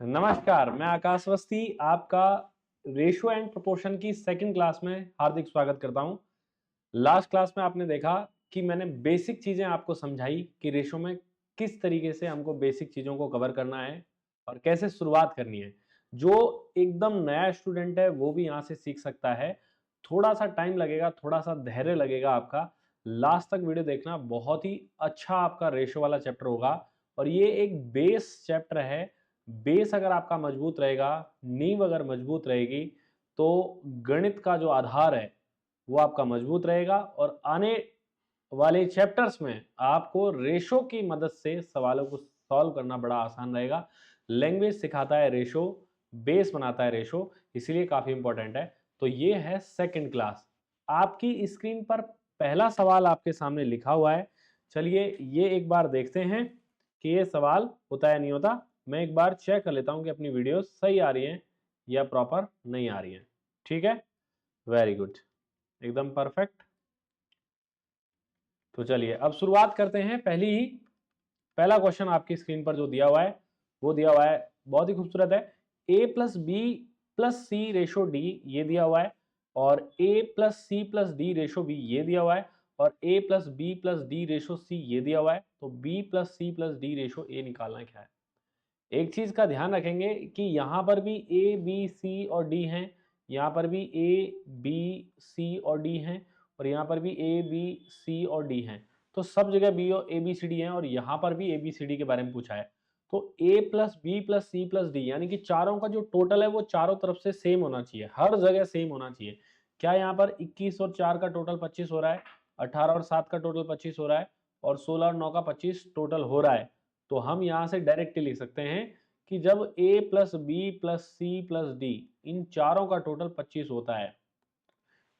नमस्कार, मैं आकाश अवस्थी आपका रेशियो एंड प्रोपोर्शन की सेकंड क्लास में हार्दिक स्वागत करता हूं। लास्ट क्लास में आपने देखा कि मैंने बेसिक चीजें आपको समझाई कि रेशियो में किस तरीके से हमको बेसिक चीजों को कवर करना है और कैसे शुरुआत करनी है। जो एकदम नया स्टूडेंट है वो भी यहाँ से सीख सकता है। थोड़ा सा टाइम लगेगा, थोड़ा सा धैर्य लगेगा आपका। लास्ट तक वीडियो देखना, बहुत ही अच्छा आपका रेशियो वाला चैप्टर होगा और ये एक बेस चैप्टर है। बेस अगर आपका मजबूत रहेगा, नींव अगर मजबूत रहेगी, तो गणित का जो आधार है वो आपका मजबूत रहेगा और आने वाले चैप्टर्स में आपको रेशो की मदद से सवालों को सॉल्व करना बड़ा आसान रहेगा। लैंग्वेज सिखाता है रेशो, बेस बनाता है रेशो, इसीलिए काफी इंपॉर्टेंट है। तो ये है सेकंड क्लास। आपकी स्क्रीन पर पहला सवाल आपके सामने लिखा हुआ है। चलिए ये एक बार देखते हैं कि ये सवाल होता है नहीं होता। मैं एक बार चेक कर लेता हूं कि अपनी वीडियो सही आ रही है या प्रॉपर नहीं आ रही है। ठीक है, वेरी गुड, एकदम परफेक्ट। तो चलिए अब शुरुआत करते हैं। पहला क्वेश्चन आपकी स्क्रीन पर जो दिया हुआ है वो दिया हुआ है, बहुत ही खूबसूरत है। A plus B plus C ratio D ये दिया हुआ है और A plus C plus D ratio B ये दिया हुआ है और A plus B plus D ratio C ये दिया हुआ है। तो B plus C plus D ratio A निकालना क्या है। एक चीज का ध्यान रखेंगे कि यहां पर भी ए बी सी और डी हैं, यहाँ पर भी ए बी सी और डी हैं और यहाँ पर भी ए बी सी और डी हैं। तो सब जगह बी और ए बी सी डी हैं और यहाँ पर भी ए बी सी डी के बारे में पूछा है। तो A plus B plus C plus D यानी कि चारों का जो टोटल है वो चारों तरफ से सेम होना चाहिए, हर जगह सेम होना चाहिए। क्या यहाँ पर 21 और 4 का टोटल 25 हो रहा है, 18 और 7 का टोटल 25 हो रहा है और 16 और 9 का 25 टोटल हो रहा है। तो हम यहाँ से डायरेक्ट लिख सकते हैं कि जब a plus B plus C plus D इन चारों का टोटल 25 होता है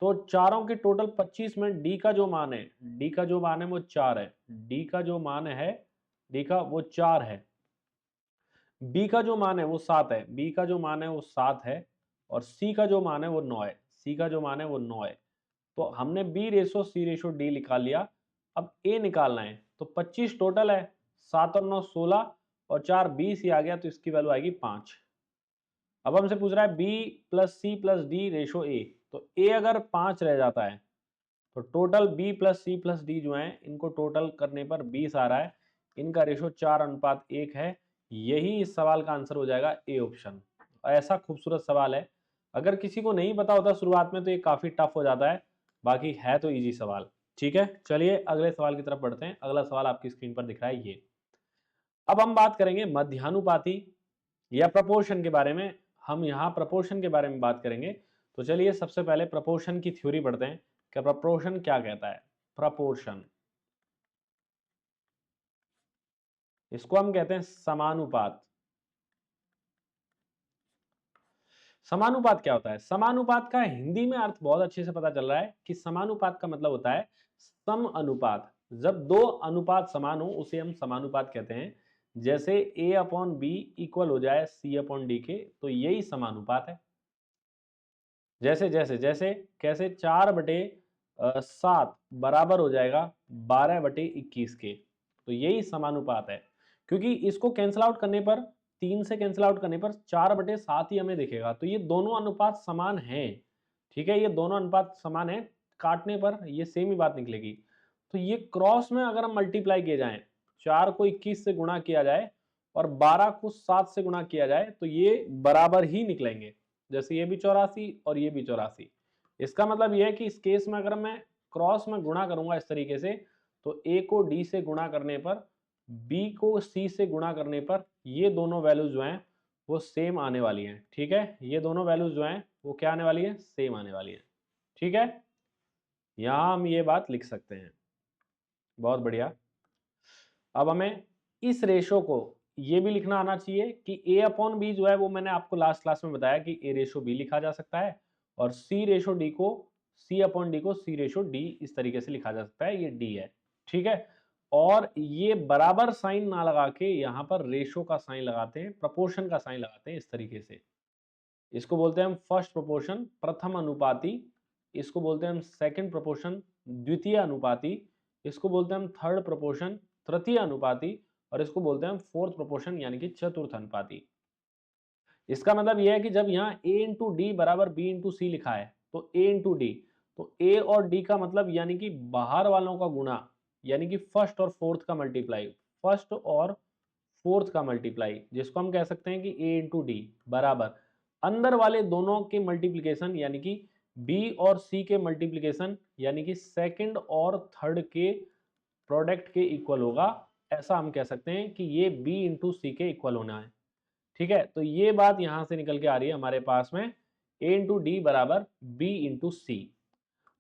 तो चारों के टोटल 25 में डी का जो मान है, डी का जो मान है वो 4 है, डी का जो मान है, डी का वो 4 है, बी का जो मान है वो 7 है, बी का जो मान है वो 7 है और सी का जो मान है वो 9 है, सी का जो मान है वो 9 है। तो हमने बी रेशो सी रेशो डी निकाल लिया। अब ए निकालना है तो 25 टोटल है, 7 और 9 16 और 4 20 ही आ गया तो इसकी वैल्यू आएगी 5। अब हमसे पूछ रहा है B plus C plus D ratio A. तो ए अगर 5 रह जाता है तो total B plus C plus D जो है इनको टोटल करने पर 20 आ रहा है। इनका रेशो 4:1 है। यही इस सवाल का आंसर हो जाएगा ए ऑप्शन। ऐसा खूबसूरत सवाल है, अगर किसी को नहीं पता होता शुरुआत में तो ये काफी टफ हो जाता है, बाकी है तो इजी सवाल। ठीक है, चलिए अगले सवाल की तरफ बढ़ते हैं। अगला सवाल आपकी स्क्रीन पर दिख रहा है ये। अब हम बात करेंगे मध्यानुपाती या प्रपोर्शन के बारे में। हम यहाँ प्रपोर्शन के बारे में बात करेंगे। तो चलिए सबसे पहले प्रपोर्शन की थ्योरी पढ़ते हैं कि प्रपोर्शन क्या कहता है। प्रपोर्शन, इसको हम कहते हैं समानुपात। समानुपात क्या होता है? समानुपात का हिंदी में अर्थ बहुत अच्छे से पता चल रहा है कि समानुपात का मतलब होता है सम अनुपात। जब दो अनुपात समान हो उसे हम समानुपात कहते हैं। जैसे a अपॉन बी इक्वल हो जाए c अपॉन डी के, तो यही समानुपात है। जैसे जैसे जैसे कैसे 4/7 बराबर हो जाएगा 12/21 के, तो यही समानुपात है। क्योंकि इसको कैंसिल आउट करने पर, 3 से कैंसिल आउट करने पर 4/7 ही हमें दिखेगा, तो ये दोनों अनुपात समान हैं। ठीक है, ये दोनों अनुपात समान है, काटने पर ये सेम ही बात निकलेगी। तो ये क्रॉस में अगर हम मल्टीप्लाई किए जाए, 4 को 21 से गुणा किया जाए और 12 को 7 से गुणा किया जाए तो ये बराबर ही निकलेंगे। जैसे ये भी 84 और ये भी 84। इसका मतलब ये है कि इस केस में अगर मैं क्रॉस में गुणा करूंगा इस तरीके से, तो ए को डी से गुणा करने पर, बी को सी से गुणा करने पर ये दोनों वैल्यूज जो हैं वो सेम आने वाली हैं। ठीक है, ये दोनों वैल्यूज जो हैं वो क्या आने वाली है? सेम आने वाली है। ठीक है, यहां हम ये बात लिख सकते हैं। बहुत बढ़िया। अब हमें इस रेशो को ये भी लिखना आना चाहिए कि ए अपॉन बी जो है वो मैंने आपको लास्ट क्लास में बताया कि ए रेशो बी लिखा जा सकता है और सी रेशो डी को, सी अपॉन डी को सी रेशो डी इस तरीके से लिखा जा सकता है। ये डी है। ठीक है, और ये बराबर साइन ना लगा के यहाँ पर रेशो का साइन लगाते हैं, प्रपोर्शन का साइन लगाते हैं इस तरीके से। इसको बोलते हैं हम फर्स्ट प्रोपोर्शन, प्रथम अनुपाती। इसको बोलते हैं हम सेकंड प्रोपोर्शन, द्वितीय अनुपाती। इसको बोलते हैं हम थर्ड प्रोपोर्शन, तृतीय अनुपाती। और इसको बोलते हैं हम फोर्थ प्रोपोर्शन यानी कि चतुर्थ अनुपाती। इसका मतलब यह है कि जब यहाँ a इंटू डी बराबर b इंटू सी लिखा है तो a इंटू डी, तो a और d का मतलब यानी कि बाहर वालों का गुणा, यानी कि फर्स्ट और फोर्थ का मल्टीप्लाई, फर्स्ट और फोर्थ का मल्टीप्लाई, जिसको हम कह सकते हैं कि a इंटू डी बराबर अंदर वाले दोनों के मल्टीप्लीकेशन यानी कि b और c के मल्टीप्लीकेशन यानी कि सेकंड और थर्ड के प्रोडक्ट के इक्वल होगा। ऐसा हम कह सकते हैं कि ये b इंटू सी के इक्वल होना है। ठीक है, तो ये बात यहां से निकल के आ रही है हमारे पास में a इंटू डी बराबर b इंटू सी।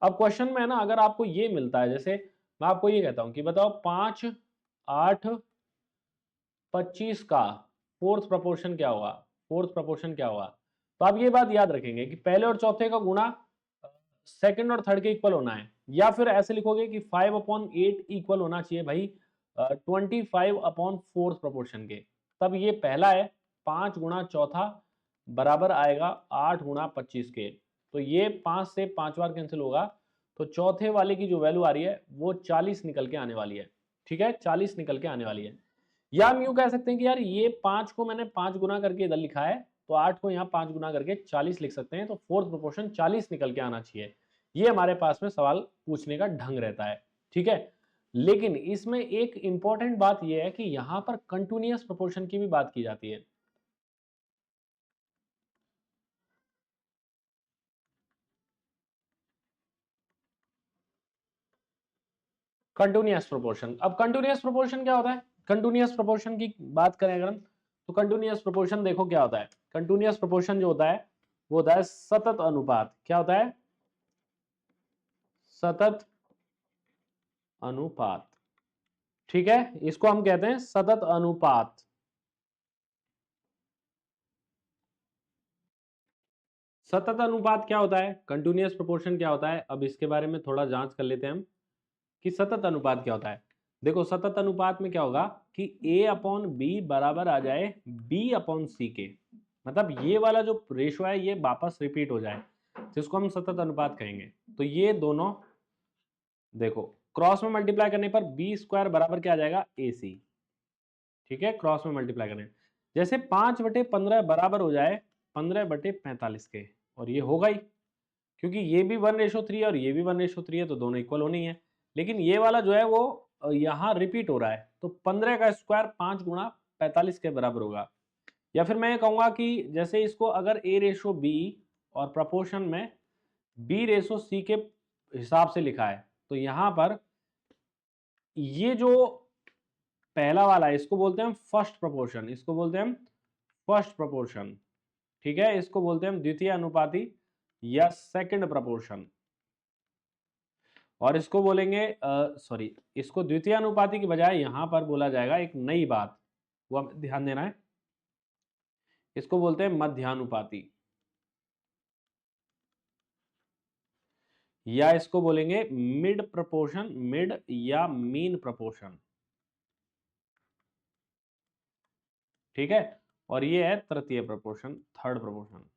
अब क्वेश्चन में ना अगर आपको ये मिलता है, जैसे मैं आपको ये कहता हूं कि बताओ 5, 8, 25 का फोर्थ प्रोपोर्शन क्या होगा, फोर्थ प्रोपोर्शन क्या होगा। तो आप ये बात याद रखेंगे कि पहले और चौथे का गुणा सेकंड और थर्ड के इक्वल होना है, या फिर ऐसे लिखोगे कि 5/8 इक्वल होना चाहिए भाई 25/4 प्रोपोर्शन के। तब ये पहला है 5 गुणा चौथा बराबर आएगा 8 गुणा 25 के, तो ये 5 से 5 बार कैंसिल होगा, तो चौथे वाले की जो वैल्यू आ रही है वो 40 निकल के आने वाली है। ठीक है, 40 निकल के आने वाली है। या हम यूं कह सकते हैं कि यार ये 5 को मैंने 5 गुना करके इधर लिखा है, तो 8 को यहाँ 5 गुना करके 40 लिख सकते हैं, तो फोर्थ प्रोपोर्शन 40 निकल के आना चाहिए। ये हमारे पास में सवाल पूछने का ढंग रहता है। ठीक है, लेकिन इसमें एक इंपॉर्टेंट बात यह है कि यहां पर कंटिन्यूअस प्रोपोर्शन की भी बात की जाती है। कंटिन्यूअस प्रोपोर्शन, अब कंटिन्यूअस प्रोपोर्शन क्या होता है, कंटिन्यूअस प्रोपोर्शन की बात करें अगर हम, तो कंटिन्यूअस प्रोपोर्शन देखो क्या होता है। कंटिन्यूअस प्रोपोर्शन जो होता है वो होता है सतत अनुपात। क्या होता है, सतत अनुपात। ठीक है, इसको हम कहते हैं सतत अनुपात। सतत अनुपात क्या होता है, कंटिन्यूअस प्रोपोर्शन क्या होता है, अब इसके बारे में थोड़ा जांच कर लेते हैं हम कि सतत अनुपात क्या होता है। देखो सतत अनुपात में क्या होगा कि a/b बराबर आ जाए b/c के, मतलब ये वाला जो रेशो है ये वापस रिपीट हो जाए, जिसको हम सतत अनुपात कहेंगे। तो ये दोनों देखो क्रॉस में मल्टीप्लाई करने पर b² बराबर क्या आ जाएगा ac। ठीक है, क्रॉस में मल्टीप्लाई करने जैसे 5/15 बराबर हो जाए 15/45 के, और ये होगा ही क्योंकि ये भी 1:3 है और ये भी 1:3 है, तो दोनों इक्वल होने ही है। लेकिन ये वाला जो है वो यहाँ रिपीट हो रहा है, तो 15 का स्क्वायर 5 गुणा 45 के बराबर होगा। या फिर मैं ये कहूंगा कि जैसे इसको अगर a/b और प्रपोर्शन में b/c के हिसाब से लिखा है, तो यहाँ पर ये जो पहला वाला है इसको बोलते हैं फर्स्ट प्रोपोर्शन, इसको बोलते हैं फर्स्ट प्रोपोर्शन। ठीक है, इसको बोलते हैं द्वितीय अनुपाती या सेकंड प्रोपोर्शन, और इसको बोलेंगे सॉरी, इसको द्वितीय अनुपाती की बजाय यहां पर बोला जाएगा एक नई बात, वो हमें ध्यान देना है, इसको बोलते हैं मध्यानुपाती, या इसको बोलेंगे मिड प्रोपोर्शन, मिड या मीन प्रोपोर्शन। ठीक है, और ये है तृतीय प्रोपोर्शन, थर्ड प्रोपोर्शन,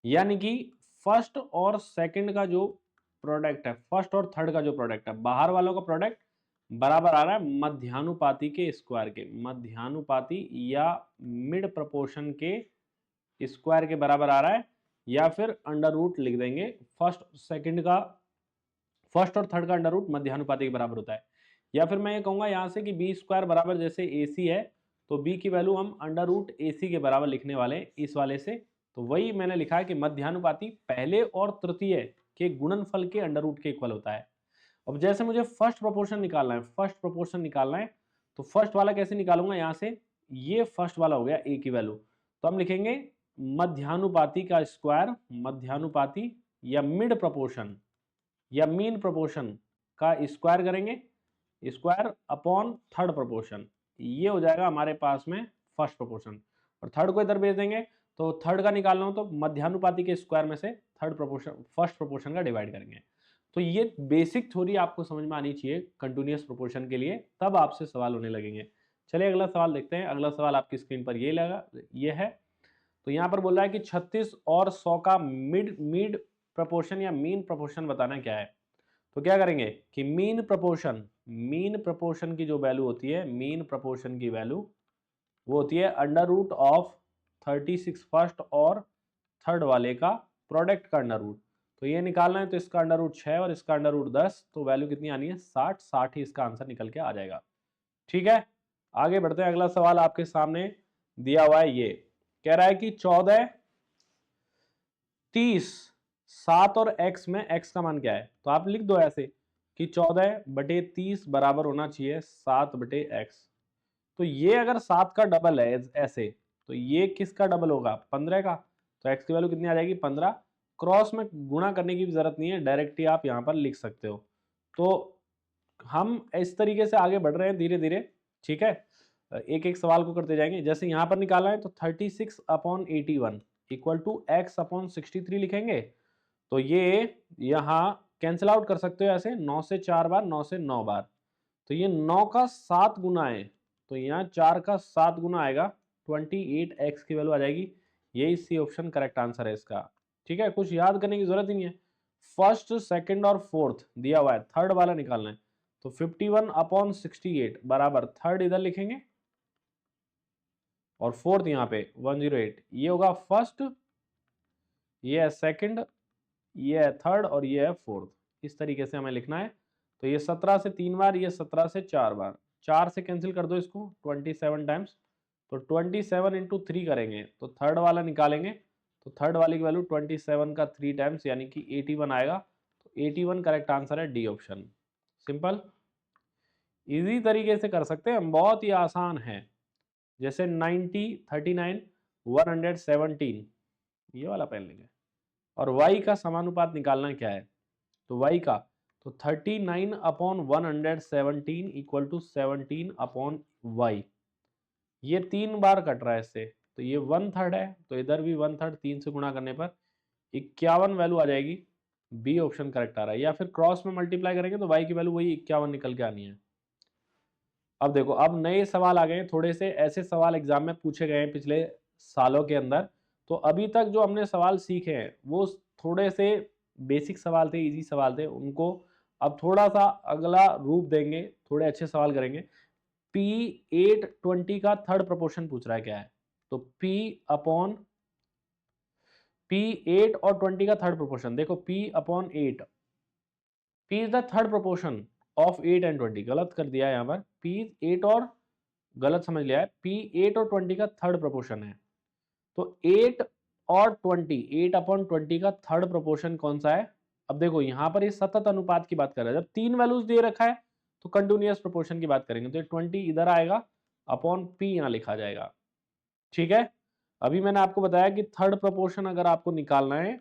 यानी कि फर्स्ट और सेकंड का जो प्रोडक्ट है, फर्स्ट और थर्ड का जो प्रोडक्ट है, बाहर वालों का प्रोडक्ट बराबर आ रहा है मध्यानुपाती के स्क्वायर के, मध्यानुपाती या मिड प्रोपोर्शन के स्क्वायर के बराबर आ रहा है, या फिर अंडर रूट लिख देंगे फर्स्ट सेकंड का, फर्स्ट और थर्ड का अंडर रूट मध्यानुपाती के बराबर होता है। या फिर मैं ये कहूंगा यहाँ से कि b² बराबर जैसे ac है, तो b की वैल्यू हम अंडर रूट ac के बराबर लिखने वाले इस वाले से, तो वही मैंने लिखा है कि मध्यानुपाती पहले और तृतीय के गुणनफल के अंडर रूट के इक्वल होता है। अब जैसे मुझे फर्स्ट प्रोपोर्शन निकालना है, फर्स्ट प्रोपोर्शन निकालना है, तो फर्स्ट वाला कैसे निकालूंगा, यहाँ से ये फर्स्ट वाला हो गया a की वैल्यू, तो हम लिखेंगे मध्यानुपाती का स्क्वायर, मध्यानुपाती या मिड प्रोपोर्शन या मीन प्रोपोर्शन का स्क्वायर करेंगे, स्क्वायर अपॉन थर्ड प्रोपोर्शन, ये हो जाएगा हमारे पास में फर्स्ट प्रोपोर्शन, और थर्ड को इधर भेज देंगे, तो थर्ड का निकालना हो तो मध्यानुपाती के स्क्वायर में से थर्ड प्रोपोर्शन फर्स्ट प्रोपोर्शन का डिवाइड करेंगे। तो ये बेसिक थ्योरी आपको समझ में आनी चाहिए कंटिन्यूअस प्रोपोर्शन के लिए, तब आपसे सवाल होने लगेंगे। चलिए अगला सवाल देखते हैं। अगला सवाल आपकी स्क्रीन पर ये है, तो यहाँ पर बोल रहा है कि 36 और 100 का मिड मिड प्रोपोर्शन या मीन प्रोपोर्शन बताना क्या है। तो क्या करेंगे कि मीन प्रोपोर्शन की जो वैल्यू होती है, मीन प्रोपोर्शन की वैल्यू वो होती है अंडर रूट ऑफ 36 फर्स्ट और थर्ड वाले का प्रोडक्ट का अंडर रूट। तो ये निकालना है तो इसका अंडर रूट 6 और इसका अंडर रूट 10, तो वैल्यू कितनी आनी है 60। 60 ही इसका आंसर निकल के आ जाएगा। ठीक है, आगे बढ़ते हैं। अगला सवाल आपके सामने दिया हुआ है, ये कह रहा है कि 14, 30, 7 और x में x का मान क्या है। तो आप लिख दो ऐसे कि 14/30 बराबर होना चाहिए 7/x। तो ये अगर 7 का डबल है ऐसे, तो ये किसका डबल होगा 15 का। तो x की वैल्यू कितनी आ जाएगी 15। क्रॉस में गुणा करने की भी जरूरत नहीं है, डायरेक्ट ही आप यहाँ पर लिख सकते हो। तो हम इस तरीके से आगे बढ़ रहे हैं धीरे धीरे। ठीक है, एक एक सवाल को करते जाएंगे। जैसे यहाँ पर निकालना है तो 36/81 इक्वल टू x/63 लिखेंगे। तो ये यहाँ कैंसिल आउट कर सकते हो ऐसे, 9 से 4 बार, 9 से 9 बार। तो ये 9 का 7 गुना है, तो यहाँ 4 का 7 गुना आएगा, 28x की वैल्यू आ जाएगी। यही सी ऑप्शन करेक्ट आंसर है इसका। ठीक है, कुछ याद करने की जरूरत ही नहीं है। फर्स्ट, सेकंड और फोर्थ दिया हुआ है, थर्ड वाला निकालना है। तो 51/68 बराबर थर्ड इधर लिखेंगे और फोर्थ यहाँ पे 108। ये होगा फर्स्ट, ये है सेकंड, ये है थर्ड और ये है फोर्थ। इस तरीके से हमें लिखना है। तो ये 17 से 3 बार, ये 17 से 4 बार, 4 से कैंसिल कर दो इसको 27 टाइम्स। तो 27 इंटू 3 करेंगे तो थर्ड वाला निकालेंगे। तो थर्ड वाले की वैल्यू 27 का 3 टाइम्स यानी कि 81 आएगा। तो 81 करेक्ट आंसर है, डी ऑप्शन। सिंपल, इजी तरीके से कर सकते हैं हम, बहुत ही आसान है। जैसे 90, 39, 117, ये वाला पहन लेंगे। और y का समानुपात निकालना क्या है। तो y का, तो 39/117 इक्वल टू 17/y। ये 3 बार कट रहा है इससे, तो ये 1/3 है, तो इधर भी 1/3, 3 से गुणा करने पर 51 वैल्यू आ जाएगी। बी ऑप्शन करेक्ट आ रहा है। या फिर क्रॉस में मल्टीप्लाई करेंगे तो y की वैल्यू वही 51 निकल के आनी है। अब देखो, अब नए सवाल आ गए हैं, थोड़े से ऐसे सवाल एग्जाम में पूछे गए हैं पिछले सालों के अंदर। तो अभी तक जो हमने सवाल सीखे हैं वो थोड़े से बेसिक सवाल थे, इजी सवाल थे, उनको अब थोड़ा सा अगला रूप देंगे, थोड़े अच्छे सवाल करेंगे। P8/20 का थर्ड प्रोपोर्शन पूछ रहा है क्या है। तो P8 और 20 का थर्ड प्रोपोर्शन देखो, P/8, P is the third proportion of 8 and 20। गलत कर दिया है यहाँ पर, P 8 और, गलत समझ लिया है, P8 और 20 का थर्ड प्रोपोर्शन है। तो 8 और 20, 8/20 का थर्ड प्रोपोर्शन कौन सा है। अब देखो यहाँ पर ये सतत अनुपात की बात कर रहा है। जब 3 वैल्यूज दे रखा है तो कंटिन्यूअस प्रोपोर्शन की बात करेंगे। तो 20 इधर आएगा, अपॉन P यहाँ लिखा जाएगा। ठीक है, अभी मैंने आपको बताया कि थर्ड प्रोपोर्शन अगर आपको निकालना है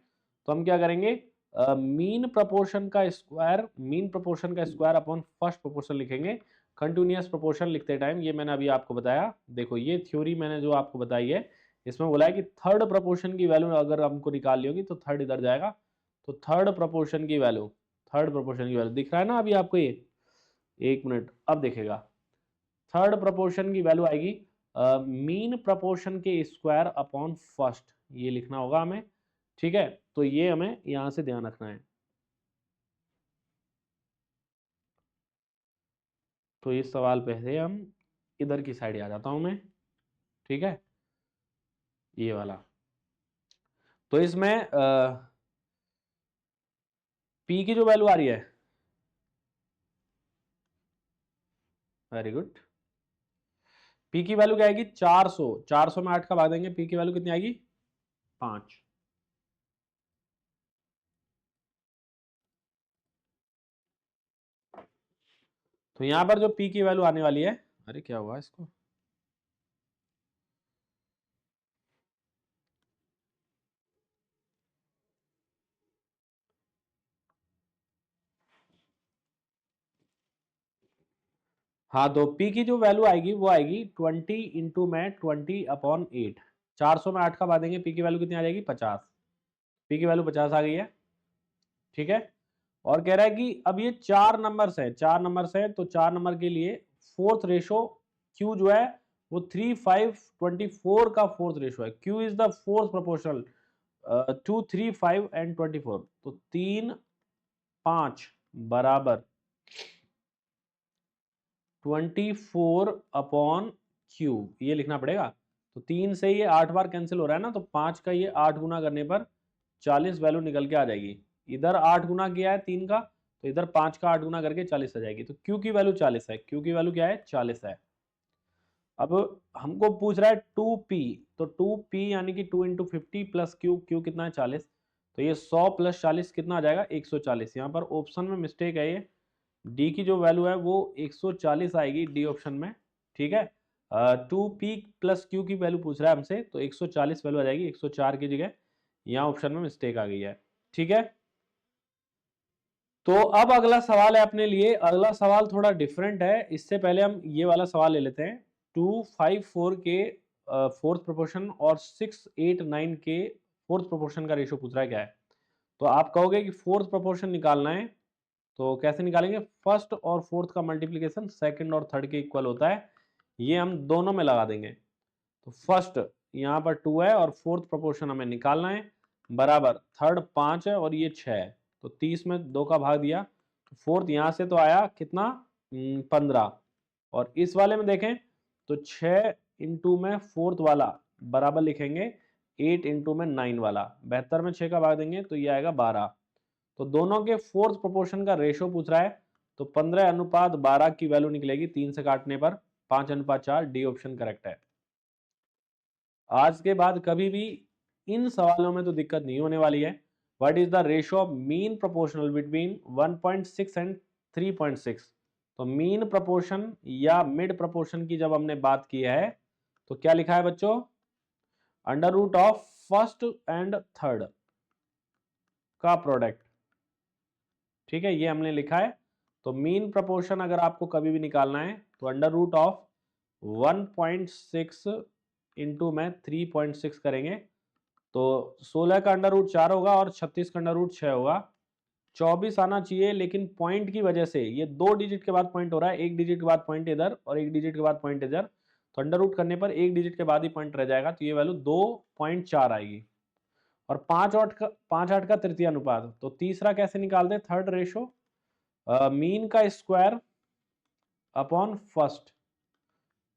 तो हम क्या करेंगे, मीन प्रोपोर्शन का स्क्वायर अपॉन फर्स्ट प्रोपोर्शन लिखेंगे। कंटिन्यूअस प्रोपोर्शन लिखते टाइम ये मैंने अभी आपको बताया। देखो ये थ्योरी मैंने जो आपको बताई है, इसमें बोला है कि थर्ड प्रोपोर्शन की वैल्यू अगर हमको निकालनी होगी तो थर्ड इधर जाएगा। तो थर्ड प्रोपोर्शन की वैल्यू दिख रहा है ना अभी आपको ये, एक मिनट अब देखेगा। थर्ड प्रोपोर्शन की वैल्यू आएगी मीन प्रोपोर्शन के स्क्वायर अपॉन फर्स्ट, ये लिखना होगा हमें। ठीक है, तो ये हमें यहां से ध्यान रखना है। तो इस सवाल पे से हम इधर की साइड आ जाता हूं मैं। ठीक है, ये वाला। तो इसमें पी की जो वैल्यू आ रही है, वेरी गुड, पी की वैल्यू क्या आएगी 400। 400 में 8 का भाग देंगे, पी की वैल्यू कितनी आएगी 5। तो यहां पर जो पी की वैल्यू आने वाली है, अरे क्या हुआ इसको, हाँ, तो P की जो वैल्यू आएगी वो आएगी 20 इंटू में 20/8। 400 में 8 का भाग देंगे, P की वैल्यू कितनी आ जाएगी 50। P की वैल्यू 50 आ गई है। ठीक है, और कह रहा है कि अब ये 4 नंबर्स है, 4 नंबर्स है, तो 4 नंबर के लिए फोर्थ रेशो Q जो है वो 3, 5, 24 का फोर्थ रेशो है। Q is the fourth proportional 2, 3, 5 and 24। तो 3, 5 बराबर 24/Q, ये लिखना पड़ेगा। तो 3 से ये 8 बार कैंसिल हो रहा है ना, तो 5 का ये 8 गुना करने पर 40 वैल्यू निकल के आ जाएगी। इधर 8 गुना किया है 3 का, तो इधर 5 का 8 गुना करके 40 आ जाएगी। तो Q की वैल्यू 40 है, Q की वैल्यू क्या है 40 है। अब हमको पूछ रहा है 2P, तो 2P यानी कि 2 इंटू 50 प्लस Q, Q कितना है 40, तो ये 100 प्लस 40 कितना आ जाएगा 140। यहाँ पर ऑप्शन में मिस्टेक है, ये डी की जो वैल्यू है वो 140 आएगी डी ऑप्शन में, ठीक है। 2P प्लस Q की वैल्यू पूछ रहा है हमसे, तो 140 वैल्यू आ जाएगी, 104 की जगह यहाँ ऑप्शन में मिस्टेक आ गई है, ठीक है। तो अब अगला सवाल है अपने लिए, अगला सवाल थोड़ा डिफरेंट है। इससे पहले हम ये वाला सवाल ले लेते हैं। 254 के फोर्थ प्रोपोर्शन और 689 के फोर्थ प्रोपोर्शन का रेशियो पूछ रहा है क्या है। तो आप कहोगे कि फोर्थ प्रोपोर्शन निकालना है, तो कैसे निकालेंगे, फर्स्ट और फोर्थ का मल्टीप्लीकेशन सेकंड और थर्ड के इक्वल होता है, ये हम दोनों में लगा देंगे। तो फर्स्ट यहाँ पर 2 है और फोर्थ प्रोपोर्शन हमें निकालना है, बराबर थर्ड 5 है और ये 6 है, तो 30 में 2 का भाग दिया, फोर्थ यहाँ से तो आया कितना 15, और इस वाले में देखें तो 6 इंटू में फोर्थ वाला बराबर लिखेंगे 8 इंटू में 9 वाला, 72 में 6 का भाग देंगे तो ये आएगा 12। तो दोनों के फोर्थ प्रोपोर्शन का रेशो पूछ रहा है, तो 15:12 की वैल्यू निकलेगी 3 से काटने पर 5:4, डी ऑप्शन करेक्ट है। आज के बाद कभी भी इन सवालों में तो दिक्कत नहीं होने वाली है। What is the ratio of mean proportional between 1.6 and 3.6। तो मीन प्रोपोर्शन या मिड प्रोपोर्शन की जब हमने बात की है, तो क्या लिखा है बच्चों, under root of first and third का प्रोडक्ट, ठीक है, ये हमने लिखा है। तो मीन प्रोपोर्शन अगर आपको कभी भी निकालना है, तो अंडर रूट ऑफ 1.6 इंटू में 3.6 करेंगे, तो 16 का अंडर रूट 4 होगा और 36 का अंडर रूट 6 होगा। 24 आना चाहिए, लेकिन पॉइंट की वजह से ये 2 डिजिट के बाद पॉइंट हो रहा है, 1 डिजिट के बाद पॉइंट इधर और 1 डिजिट के बाद पॉइंट इधर, तो अंडर रूट करने पर 1 डिजिट के बाद ही पॉइंट रह जाएगा, तो ये वैल्यू 2.4 आएगी। और 5/8 का तृतीय अनुपात, तो तीसरा कैसे निकालते हैं, थर्ड रेशो, मीन का स्क्वायर अपॉन फर्स्ट,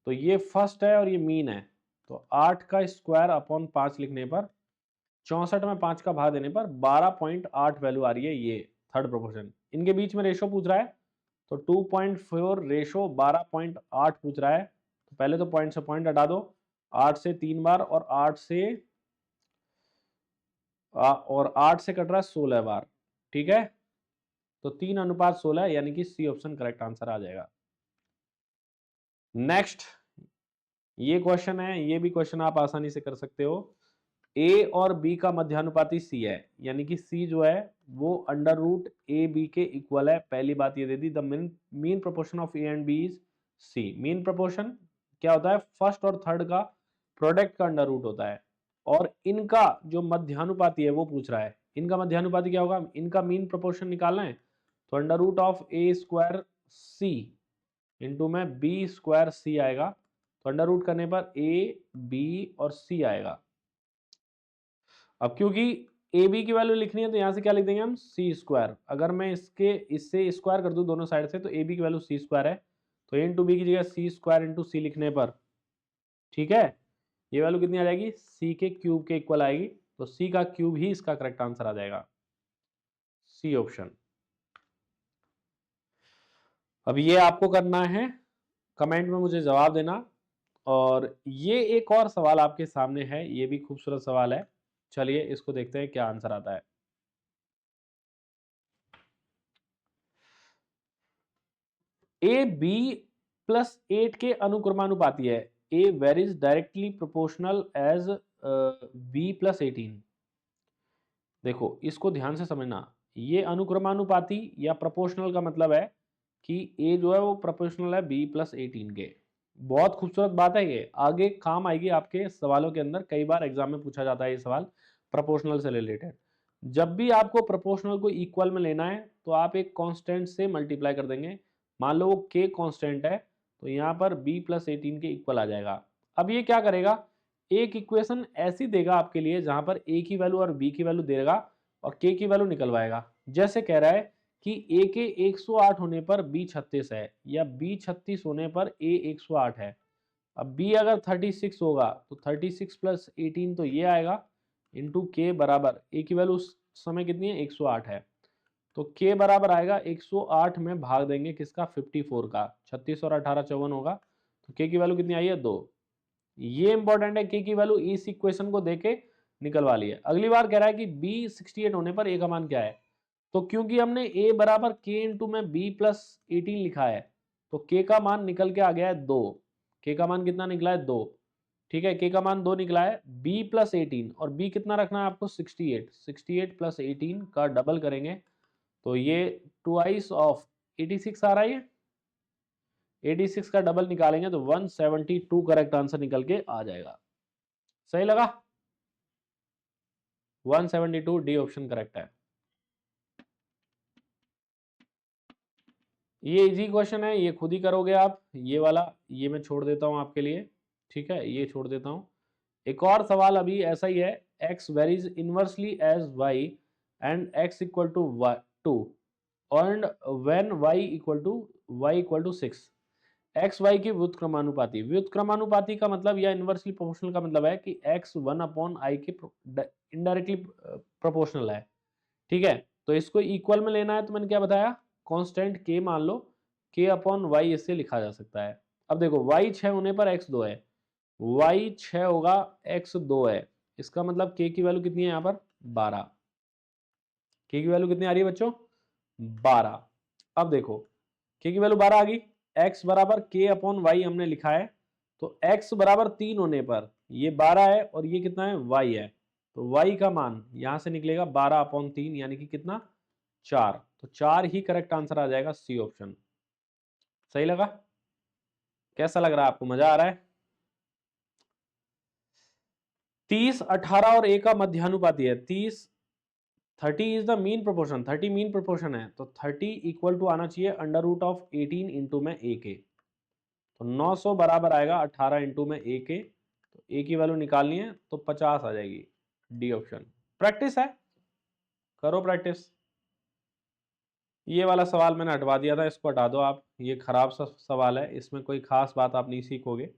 तो ये फर्स्ट है और ये मीन है, तो 8 का स्क्वायर अपॉन 5 लिखने पर 64 में 5 का भाग देने पर 12.8 वैल्यू आ रही है, ये थर्ड प्रोपोर्शन। इनके बीच में रेशो पूछ रहा है, तो 2.4 रेशो 12.8 पूछ रहा है, तो पहले तो पॉइंट से पॉइंट हटा दो, 8 से 3 बार और 8 से कट रहा है 16 बार, ठीक है। तो 3:16 यानी कि सी ऑप्शन करेक्ट आंसर आ जाएगा। नेक्स्ट ये क्वेश्चन है, ये भी क्वेश्चन आप आसानी से कर सकते हो। ए और बी का मध्यानुपाती सी है, यानी कि सी जो है वो अंडर रूट ए बी के इक्वल है। पहली बात ये दे दी, the mean proportion of A and B is C. Mean proportion क्या होता है, फर्स्ट और थर्ड का प्रोडक्ट का अंडर रूट होता है, और इनका जो मध्यानुपाती है वो पूछ रहा है। इनका मध्यानुपाती क्या होगा, इनका मीन प्रोपोर्शन निकालना है, तो under root of A square C into में बी स्क्वायर सी आएगा, तो अंडर रूट करने पर ए बी और सी आएगा। अब क्योंकि ए बी की वैल्यू लिखनी है, तो यहाँ से क्या लिख देंगे हम, सी स्क्वायर। अगर मैं इससे स्क्वायर कर दूं दोनों साइड से, तो ए बी की वैल्यू सी स्क्वायर है, तो ए इंटू बी की जगह सी स्क्वायर इंटू सी लिखने पर, ठीक है, ये वैल्यू कितनी आ जाएगी, सी के क्यूब के इक्वल आएगी, तो सी का क्यूब ही इसका करेक्ट आंसर आ जाएगा, सी ऑप्शन। अब ये आपको करना है, कमेंट में मुझे जवाब देना। और ये एक और सवाल आपके सामने है, ये भी खूबसूरत सवाल है, चलिए इसको देखते हैं क्या आंसर आता है। ए बी प्लस 8 के अनुक्रमानुपाती है, A varies directly proportional as B plus 18। देखो इसको ध्यान से समझना, ये अनुक्रमानुपाती या प्रोपोर्शनल का मतलब है कि ए जो है वो प्रोपोर्शनल है बी प्लस 18 के। बहुत खूबसूरत बात है, ये आगे काम आएगी आपके सवालों के अंदर, कई बार एग्जाम में पूछा जाता है ये सवाल प्रोपोर्शनल से रिलेटेड। जब भी आपको प्रोपोर्शनल को इक्वल में लेना है, तो आप एक कांस्टेंट से मल्टीप्लाई कर देंगे। मान लो वो के कांस्टेंट है, तो यहाँ पर बी प्लस 18 के इक्वल आ जाएगा। अब ये क्या करेगा, एक इक्वेशन ऐसी देगा आपके लिए जहां पर ए की वैल्यू और बी की वैल्यू देगा और के की वैल्यू निकलवाएगा। जैसे कह रहा है कि ए के 108 होने पर बी 36 है, या बी 36 होने पर ए 108 है, अब b अगर 36 होगा तो 36 प्लस 18 तो ये आएगा, इंटू के बराबर a की वैल्यू उस समय कितनी है 108 है, तो k बराबर आएगा 108 में भाग देंगे किसका 54 का, 36 और 18 54 होगा, तो k की वैल्यू कितनी आई है 2। ये इंपॉर्टेंट है, k की वैल्यू इस इक्वेशन को देके निकलवा ली है। अगली बार कह रहा है कि b 68 होने पर a का मान क्या है, तो क्योंकि हमने a बराबर k इंटू में b प्लस 18 लिखा है तो k का मान निकल के आ गया है 2। k का मान कितना निकला है 2, ठीक है, k का मान 2 निकला है। b प्लस 18 और b कितना रखना है आपको 68, 68 प्लस 18 का डबल करेंगे तो ये ट्वाइस ऑफ 86 आ रहा है, 86 का डबल निकालेंगे तो 172 करेक्ट आंसर निकल के आ जाएगा। सही लगा, 172 डी ऑप्शन करेक्ट है। ये इजी क्वेश्चन है, ये खुद ही करोगे आप, ये वाला ये मैं छोड़ देता हूं आपके लिए, ठीक है, ये छोड़ देता हूं। एक और सवाल अभी ऐसा ही है, x varies inversely as y and x equal to 2 and when y equal to 6। X Y की व्युत्क्रमानुपाती, व्युत्क्रमानुपाती का मतलब या इनवर्सली प्रोपोर्शनल का मतलब है कि x 1/i के इनडायरेक्टली प्रोपोर्शनल है, ठीक है। तो इसको इक्वल में लेना है तो मैंने क्या बताया, कांस्टेंट k मान लो, k अपॉन वाई इससे लिखा जा सकता है। अब देखो y 6 होने पर x 2 है, y 6 होगा x 2 है, इसका मतलब k की वैल्यू कितनी है यहाँ पर 12, k की वैल्यू कितनी आ रही है बच्चों 12। अब देखो k की वैल्यू 12 आ गई, x बराबर k अपॉन वाई हमने लिखा है, तो x बराबर 3 होने पर ये 12 है और ये कितना है y है, तो y का मान यहां से निकलेगा 12 अपॉन 3 यानी कि कितना 4, तो 4 ही करेक्ट आंसर आ जाएगा, सी ऑप्शन। सही लगा, कैसा लग रहा है आपको, मजा आ रहा है। 30 18 और a का मध्यानुपाती है, 30 is the mean proportion, 30 mean proportion है, तो 30 इक्वल टू आना चाहिए अंडर रूट ऑफ 18 इंटू में a के, तो 900 बराबर आएगा 18 इंटू में a के, तो a की वैल्यू निकालनी है तो 50 आ जाएगी, डी ऑप्शन। प्रैक्टिस है, करो प्रैक्टिस। ये वाला सवाल मैंने हटवा दिया था, इसको हटा दो आप, ये खराब सा सवाल है, इसमें कोई खास बात आप नहीं सीखोगे,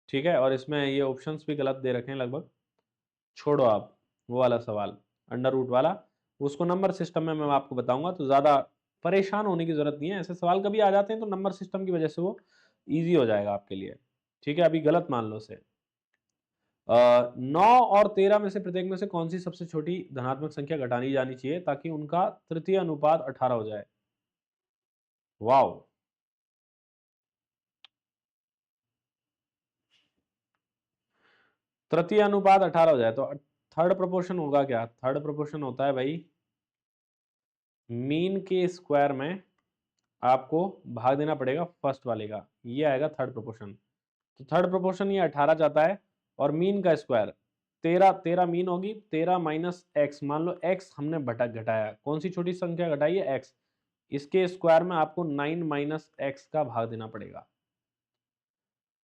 ठीक है, और इसमें ये ऑप्शंस भी गलत दे रखे हैं लगभग, छोड़ो आप वो वाला सवाल अंडर रूट वाला, उसको नंबर सिस्टम में मैं आपको बताऊंगा, तो ज़्यादा परेशान होने की ज़रूरत नहीं है, ऐसे सवाल कभी आ जाते हैं तो नंबर सिस्टम की वजह से वो ईजी हो जाएगा आपके लिए, ठीक है। अभी गलत मान लो से 9 और 13 में से प्रत्येक में से कौन सी सबसे छोटी धनात्मक संख्या घटानी जानी चाहिए ताकि उनका तृतीय अनुपात 18 हो जाए। वाओ, तृतीय अनुपात 18 हो जाए तो थर्ड प्रोपोर्शन होगा क्या, थर्ड प्रोपोर्शन होता है भाई मीन के स्क्वायर में आपको भाग देना पड़ेगा फर्स्ट वाले का, ये आएगा थर्ड प्रोपोर्शन। तो थर्ड प्रोपोर्शन ये 18 जाता है और मीन का स्क्वायर 13 मीन होगी, 13 माइनस एक्स, मान लो एक्स हमने भटक घटाया, कौन सी छोटी संख्या घटाई है एक्स, इसके स्क्वायर में आपको 9 माइनस एक्स का भाग देना पड़ेगा।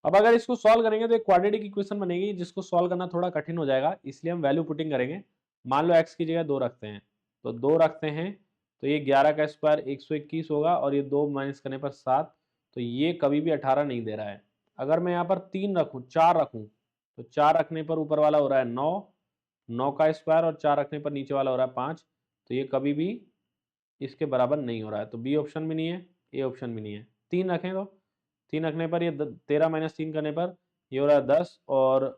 अब अगर इसको सॉल्व करेंगे तो एक क्वाड्रेटिक इक्वेशन बनेगी जिसको सॉल्व करना थोड़ा कठिन हो जाएगा, इसलिए हम वैल्यू पुटिंग करेंगे। मान लो x की जगह 2 रखते हैं, तो 2 रखते हैं तो ये 11 का स्क्वायर 121 होगा और ये 2 माइनस करने पर 7, तो ये कभी भी 18 नहीं दे रहा है। अगर मैं यहाँ पर 3 रखूँ 4 रखूँ तो 4 रखने पर ऊपर वाला हो रहा है 9, 9 का स्क्वायर और 4 रखने पर नीचे वाला हो रहा है 5, तो ये कभी भी इसके बराबर नहीं हो रहा है, तो बी ऑप्शन भी नहीं है, ए ऑप्शन भी नहीं है। 3 रखें तो 3 रखने पर ये 13 माइनस 3 करने पर ये हो रहा है 10, और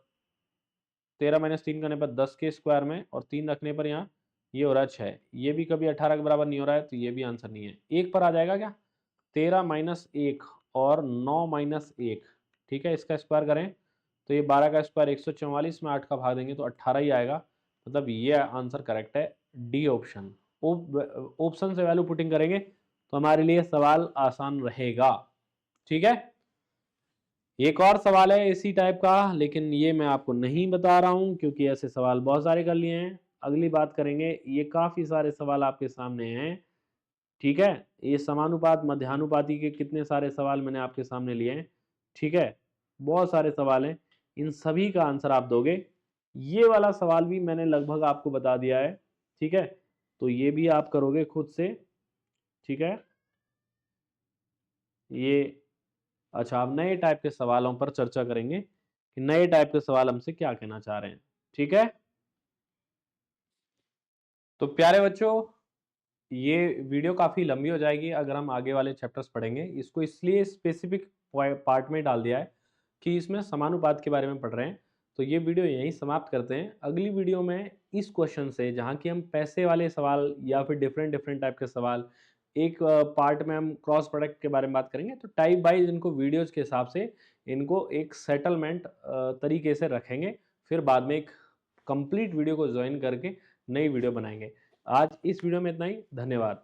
13 माइनस 3 करने पर 10 के स्क्वायर में, और 3 रखने पर यहाँ ये हो रहा है 6, ये भी कभी 18 के बराबर नहीं हो रहा है, तो ये भी आंसर नहीं है। एक पर आ जाएगा क्या, 13 माइनस 1 और 9 माइनस 1, ठीक है, इसका स्क्वायर करें तो ये 12 का स्क्वायर 144 में 8 का भाग देंगे तो 18 ही आएगा, मतलब ये आंसर करेक्ट है, डी ऑप्शन। ऑप्शन से वैल्यू पुटिंग करेंगे तो हमारे लिए सवाल आसान रहेगा, ठीक है। एक और सवाल है इसी टाइप का, लेकिन ये मैं आपको नहीं बता रहा हूं क्योंकि ऐसे सवाल बहुत सारे कर लिए हैं, अगली बात करेंगे। ये काफी सारे सवाल आपके सामने हैं, ठीक है, ये समानुपात मध्यानुपाती के कितने सारे सवाल मैंने आपके सामने लिए हैं, ठीक है, बहुत सारे सवाल हैं, इन सभी का आंसर आप दोगे। ये वाला सवाल भी मैंने लगभग आपको बता दिया है, ठीक है, तो ये भी आप करोगे खुद से, ठीक है, ये अच्छा, अब नए टाइप के सवालों पर चर्चा करेंगे कि नए टाइप के सवाल हमसे क्या कहना चाह रहे हैं। ठीक है, तो प्यारे बच्चों, ये वीडियो काफी लंबी हो जाएगी अगर हम आगे वाले चैप्टर्स पढ़ेंगे। इसको इसलिए स्पेसिफिक पार्ट में डाल दिया है कि इसमें समानुपात के बारे में पढ़ रहे हैं। तो ये वीडियो यहीं समाप्त करते हैं। अगली वीडियो में इस क्वेश्चन से, जहाँ की हम पैसे वाले सवाल या फिर डिफरेंट डिफरेंट टाइप के सवाल, एक पार्ट में हम क्रॉस प्रोडक्ट के बारे में बात करेंगे। तो टाइप वाइज इनको वीडियोज के हिसाब से इनको एक सेटलमेंट तरीके से रखेंगे, फिर बाद में एक कंप्लीट वीडियो को ज्वाइन करके नई वीडियो बनाएंगे। आज इस वीडियो में इतना ही। धन्यवाद।